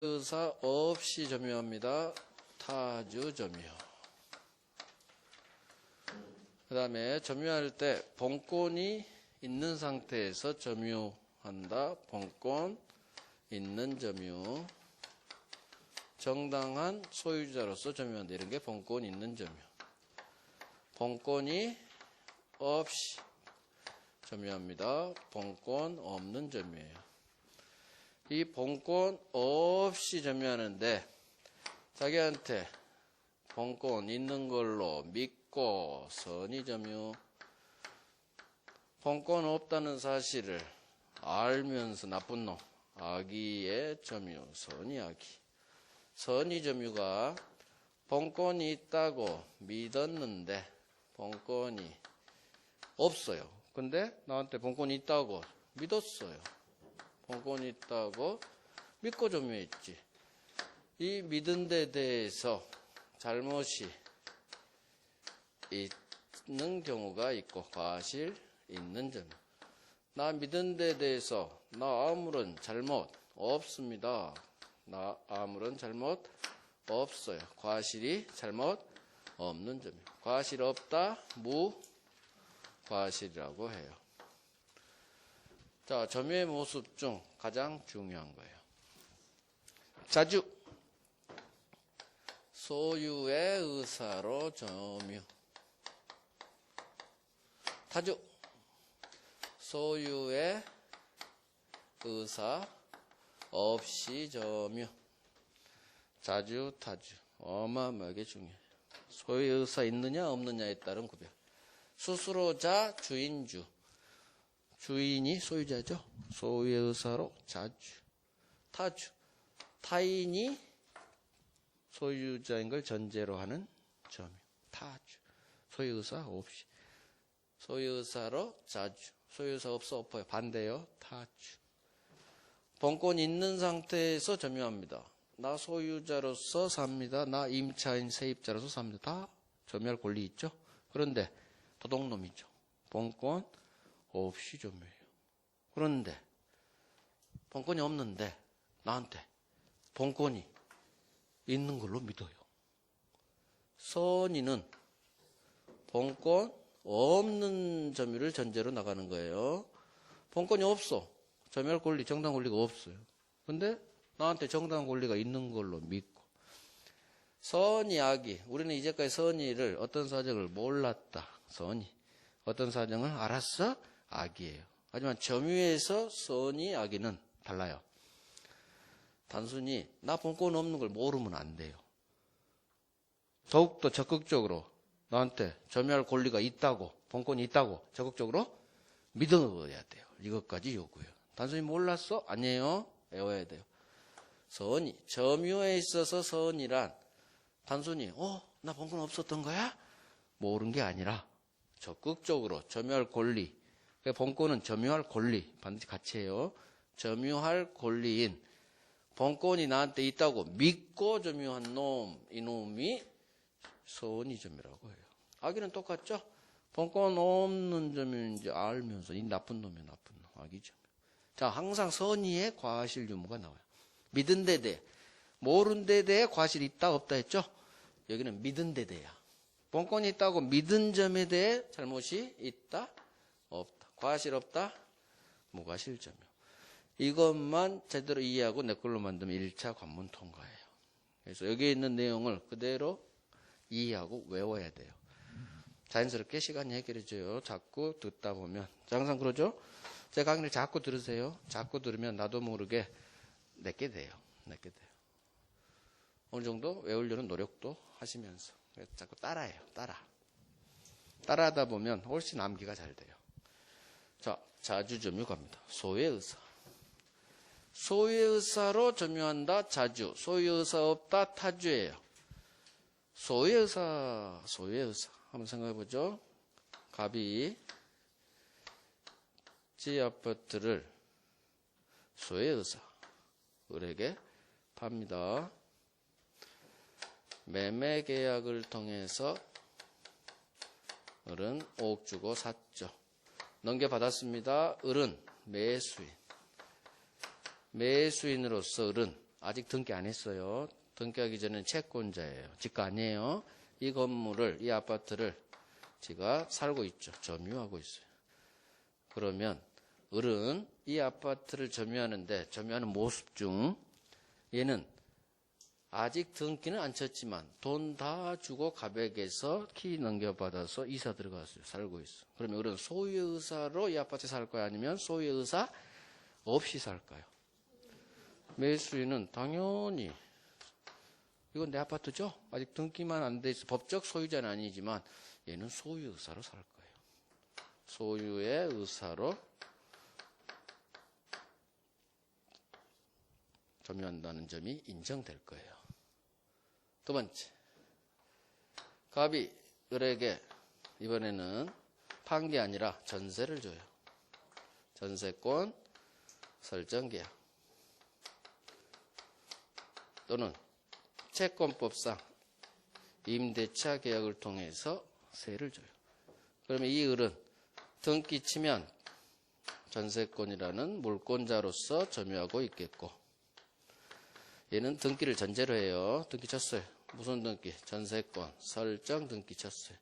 의사 없이 점유합니다. 타주 점유. 그 다음에 점유할 때 본권이 있는 상태에서 점유한다. 본권 있는 점유. 정당한 소유자로서 점유한다. 이런 게 본권 있는 점유. 본권이 없이 점유합니다. 본권 없는 점유예요. 이 본권 없이 점유하는데 자기한테 본권 있는 걸로 믿고 선의 점유. 본권 없다는 사실을 알면서 나쁜 놈. 악의의 점유. 선의 악의. 선의 점유가 본권이 있다고 믿었는데 본권이 없어요. 근데 나한테 본권이 있다고 믿었어요. 본권이 있다고 믿고 점유했지. 이 믿은 데 대해서 잘못이 있는 경우가 있고 과실 있는 점유. 나 믿은 데 대해서 나 아무런 잘못 없습니다. 나 아무런 잘못 없어요. 과실이 잘못 없는 점유. 과실 없다 무과실이라고 해요. 자, 점유의 모습 중 가장 중요한 거예요. 자주 소유의 의사로 점유. 타주 소유의 의사 없이 점유. 자주 타주 어마어마하게 중요해요. 소유의 의사 있느냐 없느냐에 따른 구별. 스스로자 주인주. 주인이 소유자죠. 소유의 의사로 자주. 타주. 타인이 소유자인 걸 전제로 하는 점유. 타주. 소유의 의사 없이. 소유의 의사로 자주. 소유의 의사 없어 엎어요. 반대요. 타주. 본권 있는 상태에서 점유합니다. 나 소유자로서 삽니다. 나 임차인 세입자로서 삽니다. 다 점유할 권리 있죠. 그런데 도둑놈이죠. 본권 없이 점유해요. 그런데 본권이 없는데 나한테 본권이 있는 걸로 믿어요. 선의는 본권 없는 점유를 전제로 나가는 거예요. 본권이 없어. 점유할 권리, 정당 권리가 없어요. 근데 나한테 정당 권리가 있는 걸로 믿고. 선의, 악의. 우리는 이제까지 선의를 어떤 사정을 몰랐다. 선의. 어떤 사정을 알았어? 악이에요. 하지만 점유에서 선의, 악의는 달라요. 단순히 나 본권 없는 걸 모르면 안 돼요. 더욱더 적극적으로 나한테 점유할 권리가 있다고, 본권이 있다고 적극적으로 믿어야 돼요. 이것까지 요구해요. 단순히 몰랐어? 아니에요. 외워야 돼요. 선의, 점유에 있어서 선의란 단순히 나 본권 없었던 거야? 모르는 게 아니라 적극적으로 점유할 권리. 본권은 점유할 권리 반드시 같이 해요. 점유할 권리인 본권이 나한테 있다고 믿고 점유한 놈, 이놈이 선의 점유라고 해요. 악의는 똑같죠? 본권 없는 점유인지 알면서 이 나쁜 놈이야, 나쁜 놈. 악의 점유. 자, 항상 선의의 과실 유무가 나와요. 믿은 데 대해. 모르는 데 대해 과실이 있다 없다 했죠? 여기는 믿은 데 대해야. 본권이 있다고 믿은 점에 대해 잘못이 있다 없다. 과실 없다 무과실 점유. 이것만 제대로 이해하고 내 걸로 만들면 1차 관문 통과예요. 그래서 여기에 있는 내용을 그대로 이해하고 외워야 돼요. 자연스럽게 시간이 해결해져요. 자꾸 듣다 보면. 항상 그러죠? 제 강의를 자꾸 들으세요. 자꾸 들으면 나도 모르게 내게 돼요. 내게 돼요. 어느 정도 외우려는 노력도 하시면서. 자꾸 따라해요. 따라하다 보면 훨씬 암기가 잘 돼요. 자, 자주 점유 갑니다. 소유의 의사. 소유의 의사로 점유한다. 자주. 소유의 의사 없다. 타주예요. 소유의 의사. 한번 생각해 보죠. 갑이 지 아파트를 소유의 의사 을에게 팝니다. 매매 계약을 통해서 을은 5억 주고 샀죠. 넘겨받았습니다. 을은 매수인. 매수인으로서 을은 아직 등기 안 했어요. 등기하기 전에는 채권자예요. 지가 아니에요. 이 건물을, 이 아파트를 지가 살고 있죠. 점유하고 있어요. 그러면 을은 이 아파트를 점유하는데 점유하는 모습 중 얘는 아직 등기는 안 쳤지만 돈 다 주고 갑액에서 키 넘겨받아서 이사 들어갔어요. 살고 있어. 그러면 을은 소유의 의사로 이 아파트에 살 거야? 아니면 소유의 의사 없이 살까요? 매수인은 당연히 이건 내 아파트죠? 아직 등기만 안 돼 있어. 법적 소유자는 아니지만 얘는 소유의 의사로 살 거예요. 소유의 의사로 점유한다는 점이 인정될 거예요. 두 번째, 갑이 을에게 이번에는 판 게 아니라 전세를 줘요. 전세권 설정계약 또는 채권법상 임대차 계약을 통해서 세를 줘요. 그러면 이 을은 등기 치면 전세권이라는 물권자로서 점유하고 있겠고, 얘는 등기를 전제로 해요. 등기 쳤어요. 무슨 등기? 전세권 설정 등기 쳤어요.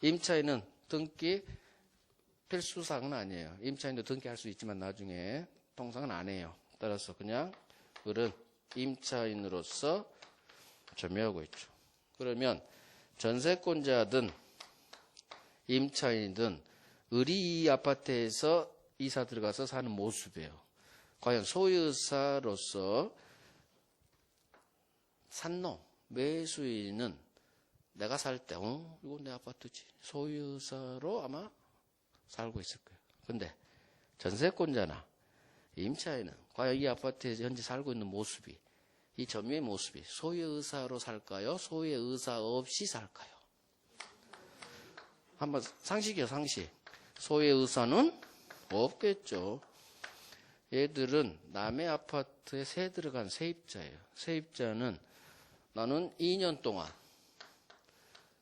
임차인은 등기 필수사항은 아니에요. 임차인도 등기할 수 있지만 나중에 통상은 안 해요. 따라서 그냥 을은 임차인으로서 점유하고 있죠. 그러면 전세권자든 임차인이든 을이 이 아파트에서 이사 들어가서 사는 모습이에요. 과연 소유자로서 산 놈, 매수인은 내가 살 때, 이거 내 아파트지. 소유자로 아마 살고 있을 거예요. 근데 전세권자나 임차인은 과연 이 아파트에서 현재 살고 있는 모습이, 이 점유의 모습이 소유의사로 살까요? 소유의사 없이 살까요? 한번 상식이요, 상식. 소유의사는 없겠죠. 얘들은 남의 아파트에 세 들어간 세입자예요. 세입자는 나는 2년 동안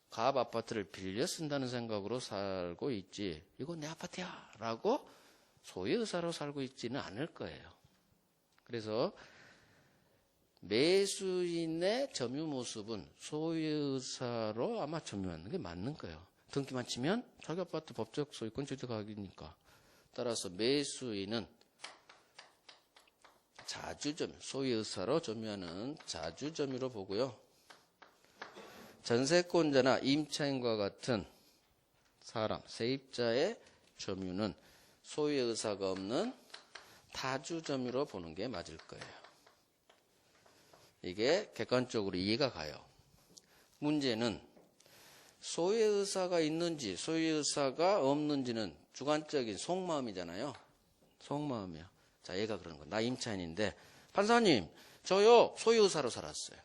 갑 아파트를 빌려 쓴다는 생각으로 살고 있지, 이건 내 아파트야 라고 소유의사로 살고 있지는 않을 거예요. 그래서 매수인의 점유 모습은 소유의사로 아마 점유하는 게 맞는 거예요. 등기만 치면 자기 아파트 법적 소유권 취득하기니까. 따라서 매수인은 자주점유, 소유의사로 점유하는 자주점유로 보고요. 전세권자나 임차인과 같은 사람, 세입자의 점유는 소유의 의사가 없는 다주점유로 보는 게 맞을 거예요. 이게 객관적으로 이해가 가요. 문제는 소유의 의사가 있는지 소유의 의사가 없는지는 주관적인 속마음이잖아요. 속마음이야. 자, 얘가 그러는 거야. 나 임차인인데 판사님, 저요 소유의 의사로 살았어요.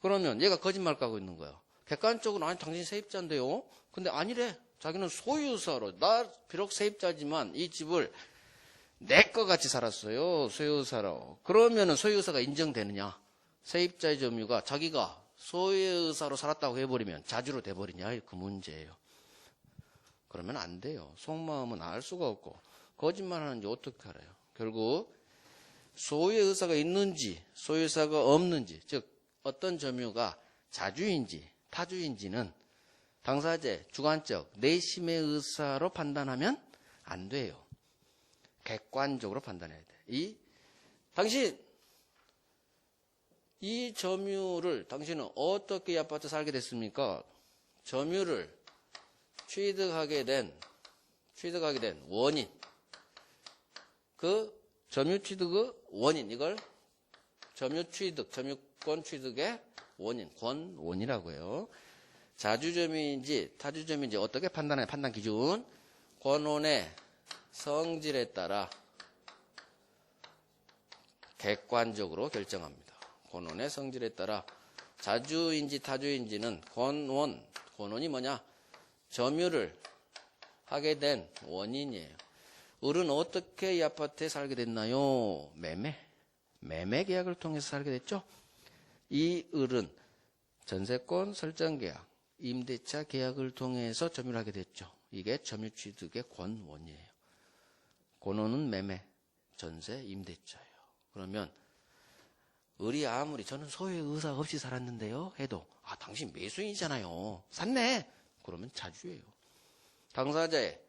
그러면 얘가 거짓말 까고 있는 거예요. 객관적으로 아니 당신 세입자인데요. 근데 아니래. 자기는 소유사로, 나 비록 세입자지만 이 집을 내 거 같이 살았어요. 소유사로. 그러면은 소유사가 인정되느냐? 세입자의 점유가 자기가 소유사로 살았다고 해버리면 자주로 돼버리냐? 그 문제예요. 그러면 안 돼요. 속마음은 알 수가 없고 거짓말 하는지 어떻게 알아요? 결국 소유의 의사가 있는지 소유사가 없는지, 즉 어떤 점유가 자주인지 타주인지는 당사자의 주관적 내심의 의사로 판단하면 안 돼요. 객관적으로 판단해야 돼. 당신 이 점유를 당신은 어떻게 이 아파트 살게 됐습니까? 점유를 취득하게 된 원인, 그 점유 취득의 원인, 이걸 점유 취득, 점유권 취득의 원인, 권원이라고 해요. 자주점유인지 타주점유인지 어떻게 판단해요? 판단 기준. 권원의 성질에 따라 객관적으로 결정합니다. 권원의 성질에 따라 자주인지 타주인지는 권원이 뭐냐? 점유를 하게 된 원인이에요. 을은 어떻게 이 아파트에 살게 됐나요? 매매 계약을 통해서 살게 됐죠. 이 을은 전세권 설정계약, 임대차 계약을 통해서 점유를 하게 됐죠. 이게 점유 취득의 권원이에요. 권원은 매매, 전세, 임대차예요. 그러면 을이 아무리 저는 소유의 의사 없이 살았는데요 해도 당신 매수인이잖아요. 샀네. 그러면 자주예요. 당사자의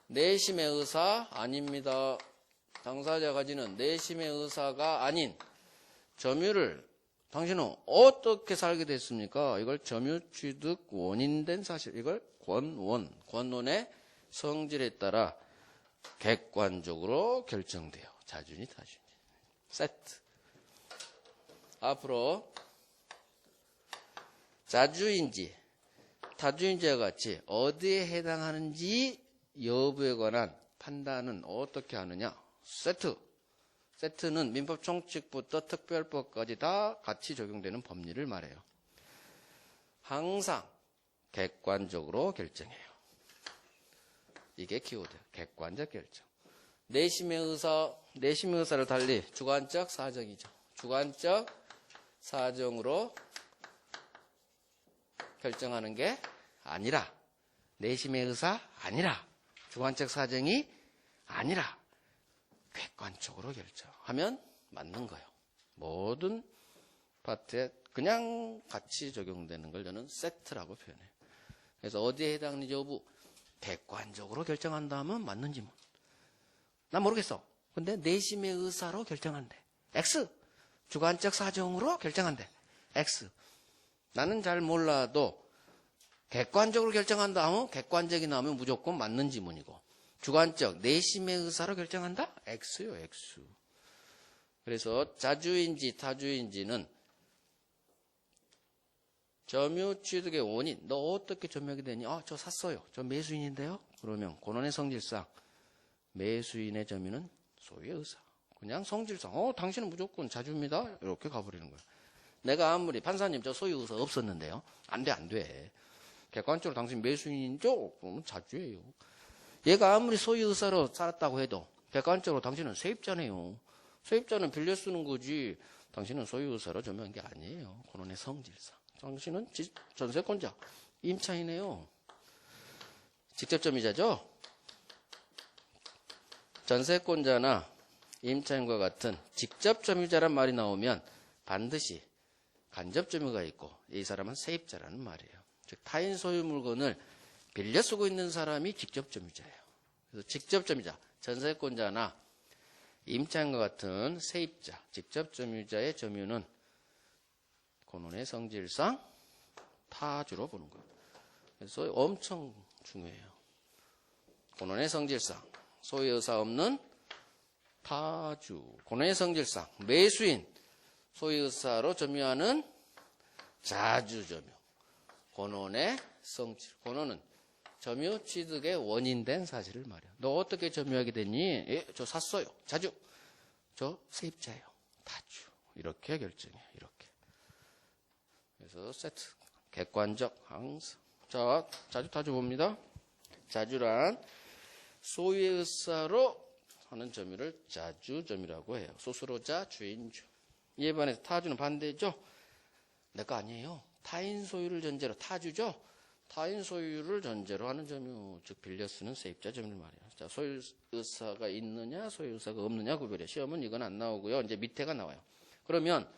내심의 의사 아닙니다. 당사자가 가지는 내심의 의사가 아닌 점유를 당신은 어떻게 살게 됐습니까? 이걸 점유취득 원인된 사실, 이걸 권원의 성질에 따라 객관적으로 결정돼요. 자주니 타주니. 세트. 앞으로 자주인지 타주인지와 같이 어디에 해당하는지 여부에 관한 판단은 어떻게 하느냐? 세트. 세트는 민법 총칙부터 특별법까지 다 같이 적용되는 법리를 말해요. 항상 객관적으로 결정해요. 이게 키워드. 객관적 결정. 내심의 의사를 달리 주관적 사정이죠. 주관적 사정으로 결정하는 게 아니라, 내심의 의사 아니라, 주관적 사정이 아니라 객관적으로 결정하면 맞는 거예요. 모든 파트에 그냥 같이 적용되는 걸 저는 세트라고 표현해요. 그래서 어디에 해당하는지 여부 객관적으로 결정한다 하면 맞는지 뭐. 난 모르겠어. 근데 내심의 의사로 결정한대. X. 주관적 사정으로 결정한대. X. 나는 잘 몰라도 객관적으로 결정한다 하면 객관적이 나오면 무조건 맞는 지문이고, 주관적 내심의 의사로 결정한다? X요, X. 그래서 자주인지 타주인지는 점유취득의 원인, 너 어떻게 점유하게 되니? 저 샀어요. 저 매수인인데요? 그러면 권원의 성질상 매수인의 점유는 소유의 의사. 그냥 성질상 당신은 무조건 자주입니다. 이렇게 가버리는 거예요. 내가 아무리 판사님 저 소유 의사 없었는데요. 안 돼. 객관적으로 당신 매수인이죠? 그러면 자주예요. 얘가 아무리 소유 의사로 살았다고 해도 객관적으로 당신은 세입자네요. 세입자는 빌려 쓰는 거지 당신은 소유 의사로 점유한 게 아니에요. 권원의 성질상. 당신은 전세권자, 임차인이에요. 직접점유자죠? 전세권자나 임차인과 같은 직접점유자란 말이 나오면 반드시 간접점유가 있고 이 사람은 세입자라는 말이에요. 즉 타인 소유 물건을 빌려 쓰고 있는 사람이 직접점유자예요. 그래서 직접점유자, 전세권자나 임차인과 같은 세입자, 직접점유자의 점유는 권원의 성질상 타주로 보는 거예요. 그래서 엄청 중요해요. 권원의 성질상 소유 의사 없는 타주, 권원의 성질상 매수인 소유 의사로 점유하는 자주점유. 권원의 성질. 권원은 점유 취득의 원인된 사실을 말해요. 너 어떻게 점유하게 됐니? 저 샀어요. 자주. 저 세입자예요. 타주. 이렇게 결정해요. 이렇게. 그래서 세트. 객관적 항상. 자, 자주 타주 봅니다. 자주란 소유의 의사로 하는 점유를 자주점유라고 해요. 소수로자, 주인주. 이에 반해서 타주는 반대죠. 내 거 아니에요. 타인 소유를 전제로 타주죠. 타인 소유를 전제로 하는 점유, 즉 빌려 쓰는 세입자 점유를 말이에요. 자, 소유 의사가 있느냐, 소유 의사가 없느냐 구별해. 시험은 이건 안 나오고요. 이제 밑에가 나와요. 그러면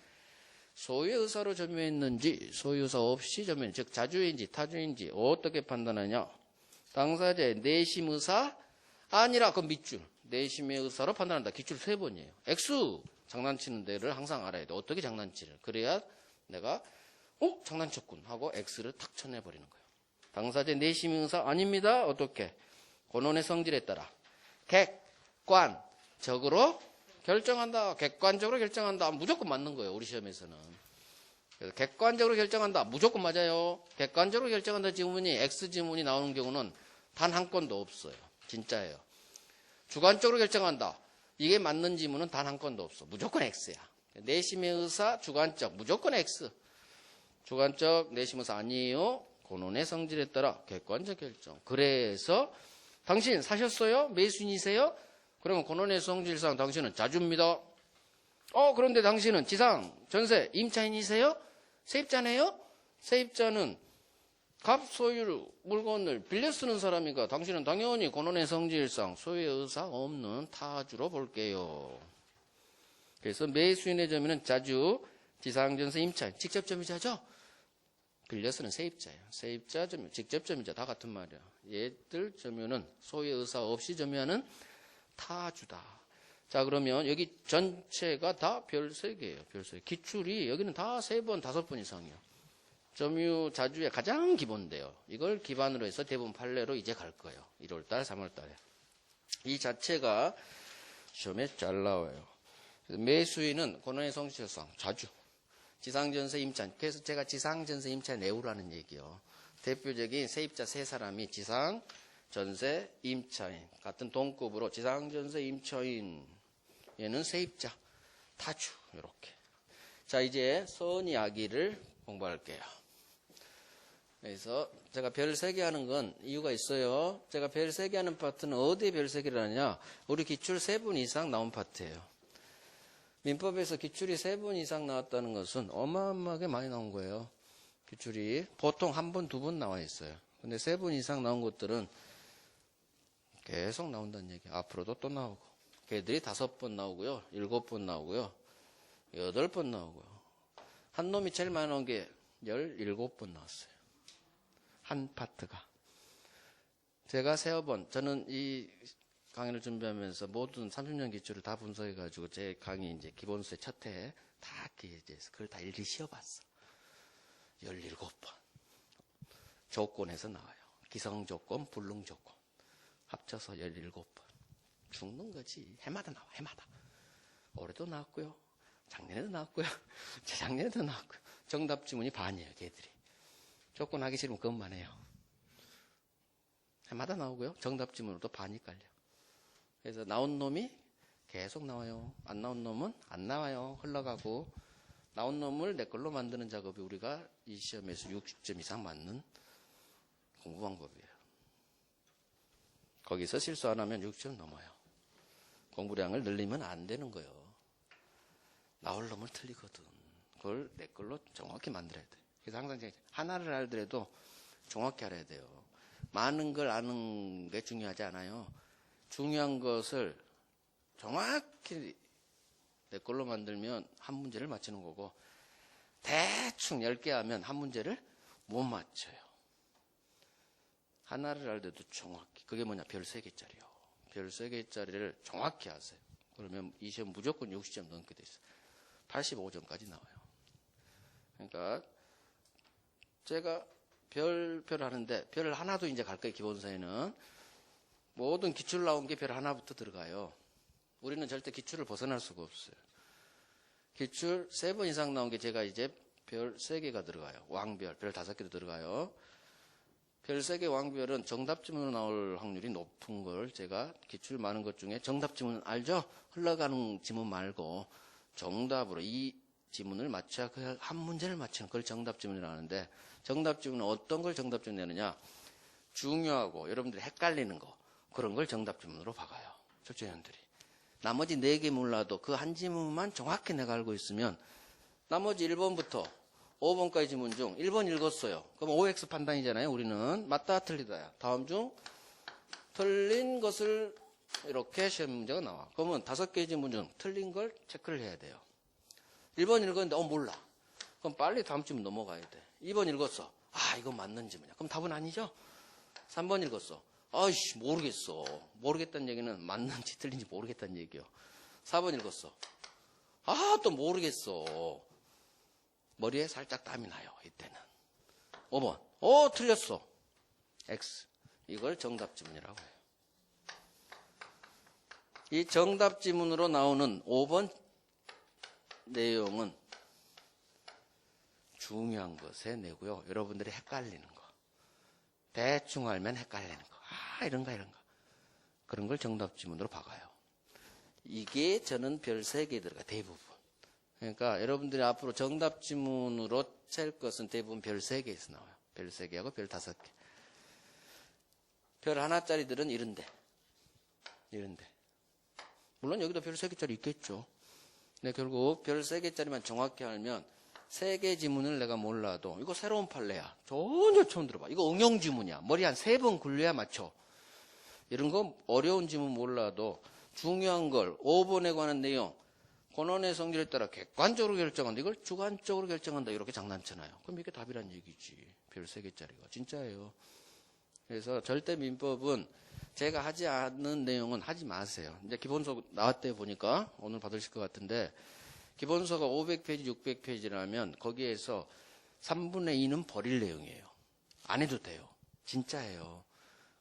소유의 의사로 점유했는지 소유 의사 없이 점유했는지, 즉 자주인지 타주인지 어떻게 판단하냐? 당사자의 내심 의사 아니라 그 밑줄. 내심의 의사로 판단한다. 기출 3번이에요. X 장난치는 데를 항상 알아야 돼. 어떻게 장난치를. 그래야 내가 장난쳤군 하고 X를 탁 쳐내버리는 거예요. 당사자의 내심 의사 아닙니다. 어떻게? 권원의 성질에 따라 객관적으로 결정한다. 객관적으로 결정한다. 무조건 맞는 거예요. 우리 시험에서는. 그래서 객관적으로 결정한다. 무조건 맞아요. 객관적으로 결정한다 지문이 X 지문이 나오는 경우는 단 한 건도 없어요. 진짜예요. 주관적으로 결정한다. 이게 맞는 지문은 단 한 건도 없어. 무조건 X야. 내심의 의사 주관적 무조건 X. 주관적 내심 의사 아니에요. 권원의 성질에 따라 객관적 결정. 그래서 당신 사셨어요? 매수인이세요? 그러면 권원의 성질상 당신은 자주입니다. 그런데 당신은 지상, 전세, 임차인이세요? 세입자네요? 세입자는 갑 소유 물건을 빌려 쓰는 사람이니까 당신은 당연히 권원의 성질상 소유의 의사 없는 타주로 볼게요. 그래서 매수인의 점유는 자주 지상전세 임차인, 직접 점유자죠? 빌려 쓰는 세입자예요. 세입자, 점유, 직접 점유자 다 같은 말이야. 얘들 점유는 소유의 의사 없이 점유하는 타주다. 자, 그러면 여기 전체가 다 별 3개예요. 별 3개. 기출이 여기는 다 3번, 5번 이상이에요. 점유 자주의 가장 기본인데요. 이걸 기반으로 해서 대부분 판례로 이제 갈 거예요. 1월달, 3월달에. 이 자체가 시험에 잘 나와요. 매수인은 권한의 성실성, 자주. 지상전세 임차인. 그래서 제가 지상전세 임차인 내우라는 얘기요. 대표적인 세입자 3사람이 지상전세 임차인. 같은 동급으로 지상전세 임차인. 얘는 세입자, 타주. 이렇게. 자, 이제 선 이야기를 공부할게요. 그래서 제가 별 3개 하는 건 이유가 있어요. 제가 별 3개 하는 파트는 어디에 별 3개를 하느냐. 우리 기출 3분 이상 나온 파트예요. 민법에서 기출이 3분 이상 나왔다는 것은 어마어마하게 많이 나온 거예요. 기출이 보통 1번, 2번 나와 있어요. 근데 3분 이상 나온 것들은 계속 나온다는 얘기예요. 앞으로도 또 나오고. 걔들이 5번 나오고요. 7번 나오고요. 8번 나오고요. 한 놈이 제일 많이 나온 게 17번 나왔어요. 한 파트가. 제가 3번, 저는 이 강의를 준비하면서 모든 30년 기출을 다 분석해가지고 제 강의 이제 기본수의 첫 해에 다 기재해서 그걸 다 일일이 씌워봤어. 17번. 조건에서 나와요. 기성조건, 불능조건. 합쳐서 17번. 죽는 거지. 해마다 나와, 해마다. 올해도 나왔고요. 작년에도 나왔고요. 재작년에도 나왔고요. 정답 지문이 반이에요, 걔들이. 조건 하기 싫으면 그것만 해요. 해마다 나오고요. 정답 지문으로도 반이 깔려. 그래서 나온 놈이 계속 나와요. 안 나온 놈은 안 나와요. 흘러가고. 나온 놈을 내 걸로 만드는 작업이 우리가 이 시험에서 60점 이상 맞는 공부 방법이에요. 거기서 실수 안 하면 60점 넘어요. 공부량을 늘리면 안 되는 거예요. 나올 놈을 틀리거든. 그걸 내 걸로 정확히 만들어야 돼. 그래서 항상 제가 하나를 알더라도 정확히 알아야 돼요. 많은 걸 아는 게 중요하지 않아요. 중요한 것을 정확히 내 걸로 만들면 한 문제를 맞추는 거고, 대충 10개 하면 한 문제를 못 맞춰요. 하나를 알더라도 정확히. 그게 뭐냐? 별 3개짜리요. 별 3개짜리를 정확히 하세요. 그러면 이 시험 무조건 60점 넘게 돼 있어요. 85점까지 나와요. 그러니까 제가 별 하는데 별 하나도 이제 갈 거예요. 기본서에는 모든 기출 나온 게 별 하나부터 들어가요. 우리는 절대 기출을 벗어날 수가 없어요. 기출 3번 이상 나온 게 제가 이제 별 3개가 들어가요. 왕별 별 5개도 들어가요. 별 3개 왕별은 정답 지문으로 나올 확률이 높은 걸 제가 기출 많은 것 중에 정답 지문 알죠? 흘러가는 지문 말고 정답으로 이 지문을 맞춰야 그 한 문제를 맞추는 그걸 정답 지문이라고 하는데, 정답 지문은 어떤 걸 정답 지문 내느냐? 중요하고 여러분들이 헷갈리는 거, 그런 걸 정답 지문으로 박아요. 출제위원들이. 나머지 4개 몰라도 그 한 지문만 정확히 내가 알고 있으면 나머지 1번부터 5번까지 지문 중 1번 읽었어요. 그럼 OX 판단이잖아요. 우리는 맞다 틀리다야. 다음 중 틀린 것을 이렇게 시험 문제가 나와. 그러면 5개 지문 중 틀린 걸 체크를 해야 돼요. 1번 읽었는데 몰라. 그럼 빨리 다음 지문 넘어가야 돼. 2번 읽었어. 이거 맞는 지문이야. 그럼 답은 아니죠? 3번 읽었어. 아이씨 모르겠어. 모르겠다는 얘기는 맞는지 틀린지 모르겠다는 얘기요. 4번 읽었어. 또 모르겠어. 머리에 살짝 땀이 나요. 이때는. 5번. 틀렸어. X. 이걸 정답 지문이라고 해요. 이 정답 지문으로 나오는 5번 내용은 중요한 것에 내고요. 여러분들이 헷갈리는 거. 대충 알면 헷갈리는 거. 이런가. 그런 걸 정답 지문으로 박아요. 이게 저는 별 3개 들어가, 대부분. 그러니까 여러분들이 앞으로 정답 지문으로 셀 것은 대부분 별 3개에서 나와요. 별 3개하고 별 5개. 별 하나짜리들은 이런데. 물론 여기도 별 3개짜리 있겠죠. 근데 결국 별 3개짜리만 정확히 알면 3개 지문을 내가 몰라도 이거 새로운 판례야. 전혀 처음 들어봐. 이거 응용 지문이야. 머리 한 3번 굴려야 맞춰. 이런 거 어려운 지문 몰라도 중요한 걸 5번에 관한 내용 권원의 성질에 따라 객관적으로 결정한다. 이걸 주관적으로 결정한다. 이렇게 장난치나요. 그럼 이게 답이란 얘기지. 별 3개짜리가. 진짜예요. 그래서 절대 민법은 제가 하지 않는 내용은 하지 마세요. 이제 기본서 나왔대 보니까 오늘 받으실 것 같은데 기본서가 500페이지, 600페이지라면 거기에서 3분의 2는 버릴 내용이에요. 안 해도 돼요. 진짜예요.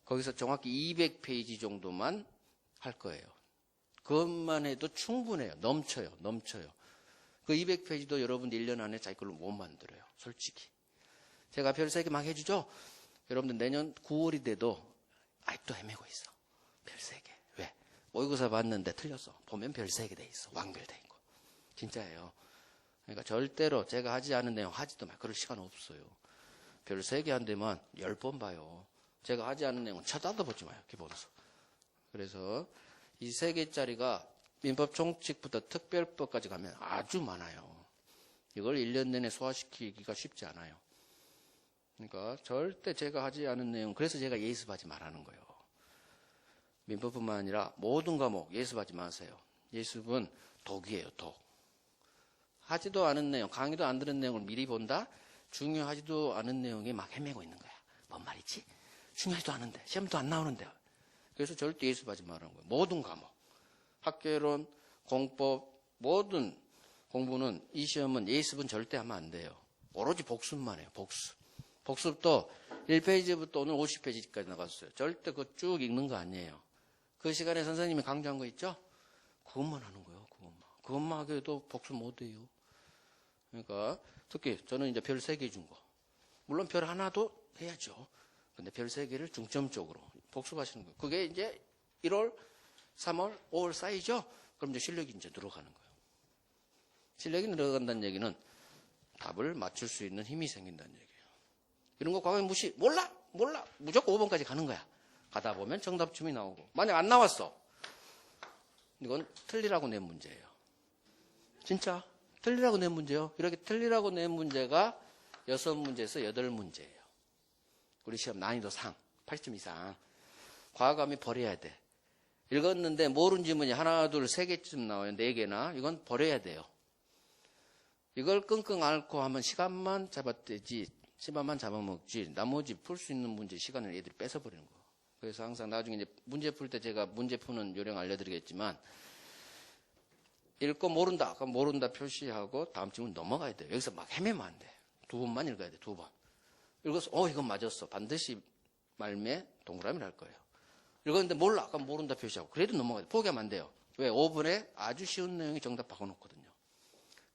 거기서 정확히 200페이지 정도만 할 거예요. 그것만 해도 충분해요. 넘쳐요. 그 200페이지도 여러분 1년 안에 자기 걸로 못 만들어요. 솔직히. 제가 별 3개 막 해주죠? 여러분들 내년 9월이 돼도 아직도 헤매고 있어. 별 3개. 왜? 모의고사 봤는데 틀렸어. 보면 별 3개 돼 있어. 완결돼 있고. 진짜예요. 그러니까 절대로 제가 하지 않은 내용 하지도 마. 그럴 시간 없어요. 별 3개 한 대만 10번 봐요. 제가 하지 않은 내용은 쳐다도 보지 마요. 기본서. 그래서 이 3개짜리가 민법 총칙부터 특별법까지 가면 아주 많아요. 이걸 1년 내내 소화시키기가 쉽지 않아요. 그러니까 절대 제가 하지 않은 내용, 그래서 제가 예습하지 말라는 거예요. 민법뿐만 아니라 모든 과목 예습하지 마세요. 예습은 독이에요, 독. 하지도 않은 내용, 강의도 안 들은 내용을 미리 본다? 중요하지도 않은 내용에 막 헤매고 있는 거야. 뭔 말이지? 중요하지도 않은데, 시험도 안 나오는데. 그래서 절대 예습하지 말라는 거예요. 모든 과목. 학교론, 공법, 모든 공부는 이 시험은 예습은 절대 하면 안 돼요. 오로지 복습만 해요, 복습. 복습도 1페이지부터 오늘 50페이지까지 나갔어요. 절대 그거 쭉 읽는 거 아니에요. 그 시간에 선생님이 강조한 거 있죠? 그것만 하는 거예요, 그것만. 그것만 하기에도 복습 못 해요. 그러니까 특히 저는 이제 별 3개 준 거. 물론 별 하나도 해야죠. 근데 별 3개를 중점적으로 복습하시는 거예요. 그게 이제 1월, 3월, 5월 쌓이죠? 그럼 이제 실력이 이제 늘어가는 거예요. 실력이 늘어간다는 얘기는 답을 맞출 수 있는 힘이 생긴다는 얘기예요. 이런 거 과거에 무시, 몰라! 무조건 5번까지 가는 거야. 가다 보면 정답쯤이 나오고. 만약 안 나왔어. 이건 틀리라고 낸 문제예요. 진짜. 틀리라고 낸 문제요. 이렇게 틀리라고 낸 문제가 6문제에서 8문제예요. 우리 시험 난이도 상, 80점 이상. 과감히 버려야 돼. 읽었는데 모르는 지문이 하나, 둘, 3개쯤 나와요. 4개나. 이건 버려야 돼요. 이걸 끙끙 앓고 하면 시간만 잡아떼지, 시간만 잡아먹지, 나머지 풀 수 있는 문제 시간을 애들이 뺏어버리는 거예요. 그래서 항상 나중에 이제 문제 풀 때 제가 문제 푸는 요령 알려드리겠지만, 읽고 모른다. 그럼 모른다 표시하고 다음 질문 넘어가야 돼요. 여기서 막 헤매면 안 돼. 2번만 읽어야 돼, 2번. 읽어서, 이건 맞았어. 반드시 말매 동그라미를 할 거예요. 읽었는데 몰라. 그럼 모른다 표시하고. 그래도 넘어가야 돼. 포기하면 안 돼요. 왜? 5번에 아주 쉬운 내용이 정답 바꿔놓거든요.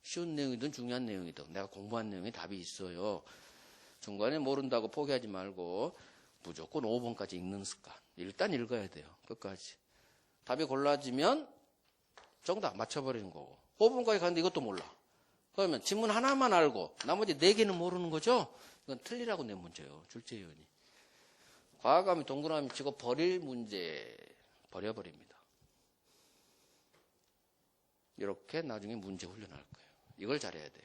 쉬운 내용이든 중요한 내용이든 내가 공부한 내용에 답이 있어요. 중간에 모른다고 포기하지 말고 무조건 5번까지 읽는 습관. 일단 읽어야 돼요. 끝까지. 답이 골라지면 정답 맞춰버리는 거고. 5번까지 갔는데 이것도 몰라. 그러면 지문 하나만 알고 나머지 4개는 모르는 거죠? 이건 틀리라고 낸 문제예요. 출제위원이. 과감히 동그라미 치고 버릴 문제 버려버립니다. 이렇게 나중에 문제 훈련할 거예요. 이걸 잘해야 돼요.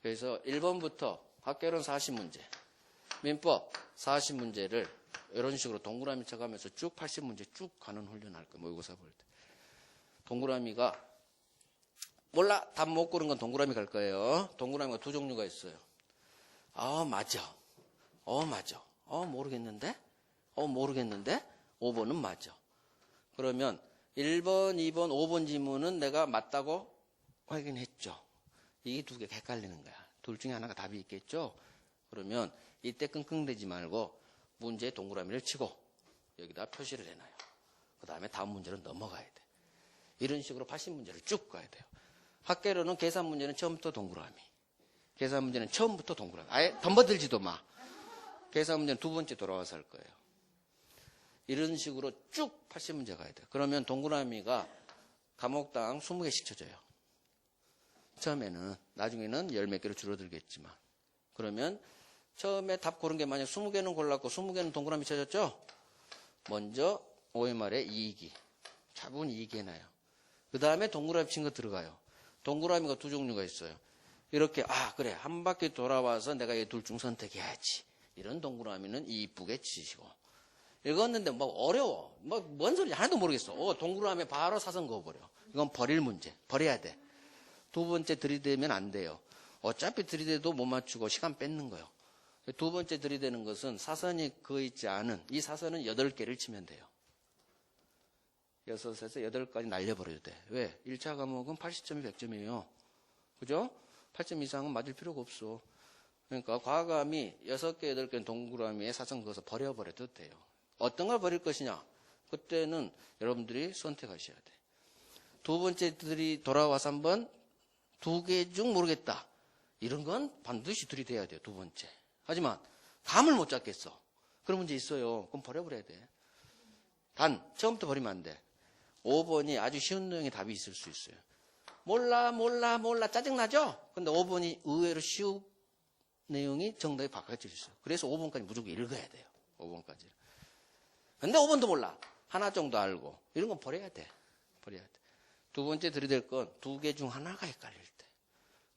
그래서 1번부터 학개론 40문제, 민법 40문제를 이런 식으로 동그라미 쳐가면서 쭉 80문제 쭉 가는 훈련할 거예요. 모의고사 볼 때. 동그라미가 몰라 답 못 고른 건 동그라미 갈 거예요. 동그라미가 2 종류가 있어요. 맞아. 맞아. 모르겠는데? 모르겠는데? 5번은 맞아. 그러면 1번, 2번, 5번 지문은 내가 맞다고 확인했죠. 이게 2개 헷갈리는 거야. 둘 중에 하나가 답이 있겠죠? 그러면 이때 끙끙대지 말고 문제에 동그라미를 치고 여기다 표시를 해놔요. 그 다음에 다음 문제로 넘어가야 돼. 이런 식으로 80문제를 쭉 가야 돼요. 학개론은 계산 문제는 처음부터 동그라미. 계산 문제는 처음부터 동그라미. 아예 덤벼들지도 마. 계산 문제는 2번째 돌아와서 할 거예요. 이런 식으로 쭉 80문제 가야 돼요. 그러면 동그라미가 과목당 20개씩 쳐져요. 처음에는, 나중에는 10몇 개로 줄어들겠지만. 그러면 처음에 답 고른 게 만약 20개는 골랐고 20개는 동그라미 쳐졌죠? 먼저 OMR에 2기. 차분 2기 해놔요. 그 다음에 동그라미 친 거 들어가요. 동그라미가 2 종류가 있어요. 이렇게, 그래. 한 바퀴 돌아와서 내가 이 둘 중 선택해야지. 이런 동그라미는 이쁘게 치시고. 읽었는데 어려워. 뭔 소리인지 하나도 모르겠어. 동그라미 바로 사선 그어버려. 이건 버릴 문제. 버려야 돼. 두 번째 들이대면 안 돼요. 어차피 들이대도 못 맞추고 시간 뺏는 거예요. 두 번째 들이대는 것은 사선이 그어 있지 않은 이 사선은 8개를 치면 돼요. 6에서 8까지 날려버려도 돼. 왜? 1차 과목은 80점이 100점이에요. 그죠? 8점 이상은 맞을 필요가 없어. 그러니까 과감히 6개, 8개 동그라미에 사선 그어서 버려버려도 돼요. 어떤 걸 버릴 것이냐? 그때는 여러분들이 선택하셔야 돼. 두 번째 들이 돌아와서 한번 2개 중 모르겠다. 이런 건 반드시 들이대야 돼요. 두 번째. 하지만 감을 못 잡겠어. 그런 문제 있어요. 그럼 버려버려야 돼. 단 처음부터 버리면 안 돼. 5번이 아주 쉬운 내용의 답이 있을 수 있어요. 몰라 짜증나죠? 근데 5번이 의외로 쉬운 내용이 정답이 바꿔질 수 있어요. 그래서 5번까지 무조건 읽어야 돼요. 5번까지. 근데 5번도 몰라. 하나 정도 알고. 이런 건 버려야 돼. 버려야 돼. 두 번째 들이댈 건 2개 중 하나가 헷갈릴 때.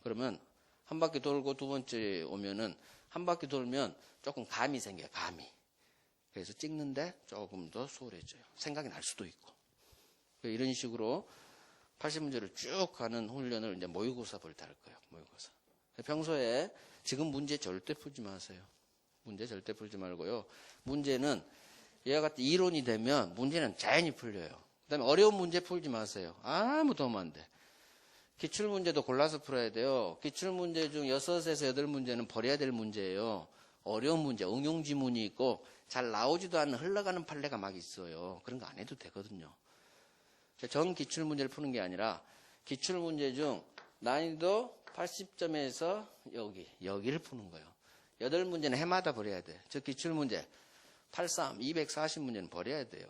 그러면 한 바퀴 돌고 두 번째 오면은 한 바퀴 돌면 조금 감이 생겨요. 감이. 그래서 찍는데 조금 더 수월해져요. 생각이 날 수도 있고. 이런 식으로 80문제를 쭉 가는 훈련을 이제 모의고사 볼 때 할 거예요. 모의고사. 평소에 지금 문제 절대 풀지 마세요. 문제 절대 풀지 말고요. 문제는 얘와 같은 이론이 되면 문제는 자연히 풀려요. 그 다음에 어려운 문제 풀지 마세요. 아무 도움 안 돼. 기출문제도 골라서 풀어야 돼요. 기출문제 중 6에서 8문제는 버려야 될 문제예요. 어려운 문제, 응용지문이 있고 잘 나오지도 않는 흘러가는 판례가 막 있어요. 그런 거 안 해도 되거든요. 전 기출문제를 푸는 게 아니라 기출문제 중 난이도 80점에서 여기를 푸는 거예요. 8문제는 해마다 버려야 돼. 저 기출문제 83, 240문제는 버려야 돼요.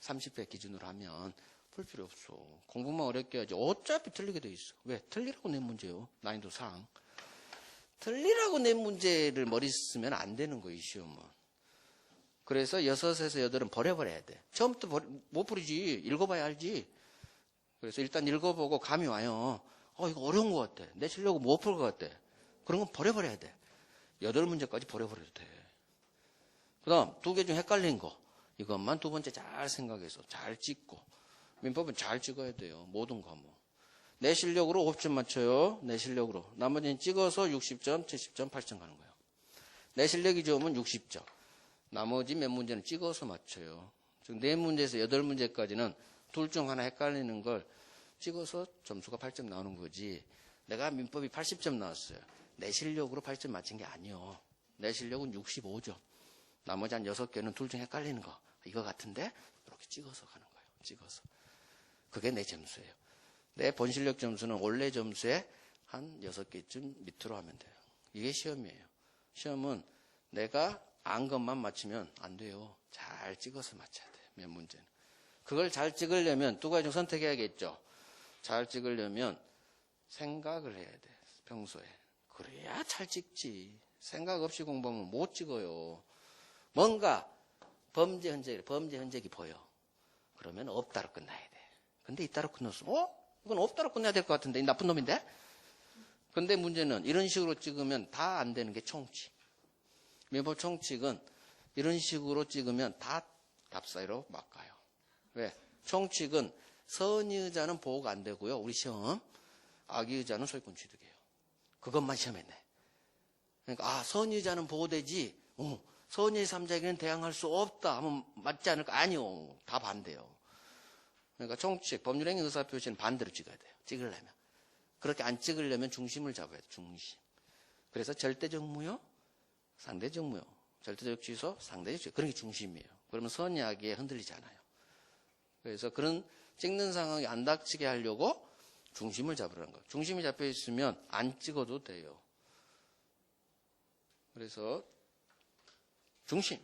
30회 기준으로 하면 풀 필요 없어. 공부만 어렵게 하지. 어차피 틀리게 돼 있어. 왜? 틀리라고 낸 문제요. 난이도 상. 틀리라고 낸 문제를 머리 쓰면 안 되는 거예요. 이 시험은. 그래서 6에서 8은 버려버려야 돼. 처음부터 못 풀이지. 읽어봐야 알지. 그래서 일단 읽어보고 감이 와요. 이거 어려운 것 같아. 내 실력은 못 풀 것 같아. 그런 건 버려버려야 돼. 8문제까지 버려버려도 돼. 그 다음 2개 중 헷갈린 거. 이것만 두 번째 잘 생각해서 잘 찍고. 민법은 잘 찍어야 돼요. 모든 과목. 내 실력으로 5점 맞춰요. 내 실력으로. 나머지는 찍어서 60점, 70점, 8점 가는 거예요. 내 실력이 좋으면 60점. 나머지 몇 문제는 찍어서 맞춰요. 즉 4문제에서 8문제까지는 둘 중 하나 헷갈리는 걸 찍어서 점수가 8점 나오는 거지. 내가 민법이 80점 나왔어요. 내 실력으로 8점 맞힌 게 아니요. 내 실력은 65점. 나머지 한 6개는 둘 중 헷갈리는 거. 이거 같은데 이렇게 찍어서 가는 거예요. 찍어서. 그게 내 점수예요. 내 본실력 점수는 원래 점수에 한 6개쯤 밑으로 하면 돼요. 이게 시험이에요. 시험은 내가 안 것만 맞추면 안 돼요. 잘 찍어서 맞춰야 돼요. 몇 문제는. 그걸 잘 찍으려면 두 가지 중 선택해야겠죠. 잘 찍으려면 생각을 해야 돼. 평소에. 그래야 잘 찍지. 생각 없이 공부하면 못 찍어요. 뭔가 범죄 흔적이 보여. 그러면 없다로 끝나야 돼. 근데 있다로 끝났어. 이건 없다로 끝내야 될 것 같은데. 이 나쁜 놈인데? 근데 문제는 이런 식으로 찍으면 다 안 되는 게 총칙. 민법 총칙은 이런 식으로 찍으면 다 답 사이로 막 가요. 왜? 총칙은 선의의자는 보호가 안 되고요. 우리 시험. 악의의자는 소유권 취득이에요. 그것만 시험에 내. 그러니까 선의의자는 보호되지. 선의의 3자에게는 대항할 수 없다 하면 맞지 않을까? 아니요. 다 반대요. 그러니까 총칙, 법률행위 의사표시는 반대로 찍어야 돼요. 찍으려면. 그렇게 안 찍으려면 중심을 잡아야 돼요. 중심. 그래서 절대적 무효, 상대적 무효, 절대적 취소, 상대적 취소. 그런 게 중심이에요. 그러면 선의 악의에 흔들리지 않아요. 그래서 그런 찍는 상황이 안 닥치게 하려고 중심을 잡으라는 거예요. 중심이 잡혀 있으면 안 찍어도 돼요. 그래서 중심.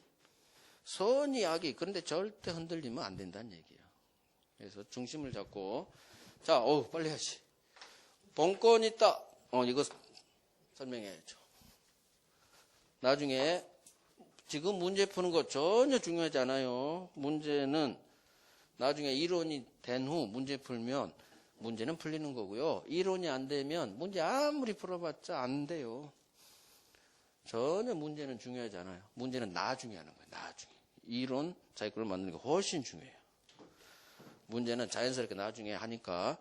선의 악의. 그런데 절대 흔들리면 안 된다는 얘기예요. 그래서 중심을 잡고. 자, 빨리 하시. 본권 있다. 이거 설명해야죠. 나중에 지금 문제 푸는 거 전혀 중요하지 않아요. 문제는 나중에 이론이 된 후 문제 풀면 문제는 풀리는 거고요. 이론이 안 되면 문제 아무리 풀어봤자 안 돼요. 전혀 문제는 중요하지 않아요. 문제는 나중에 하는 거예요. 나중에. 이론 자기걸 만드는 게 훨씬 중요해요. 문제는 자연스럽게 나중에 하니까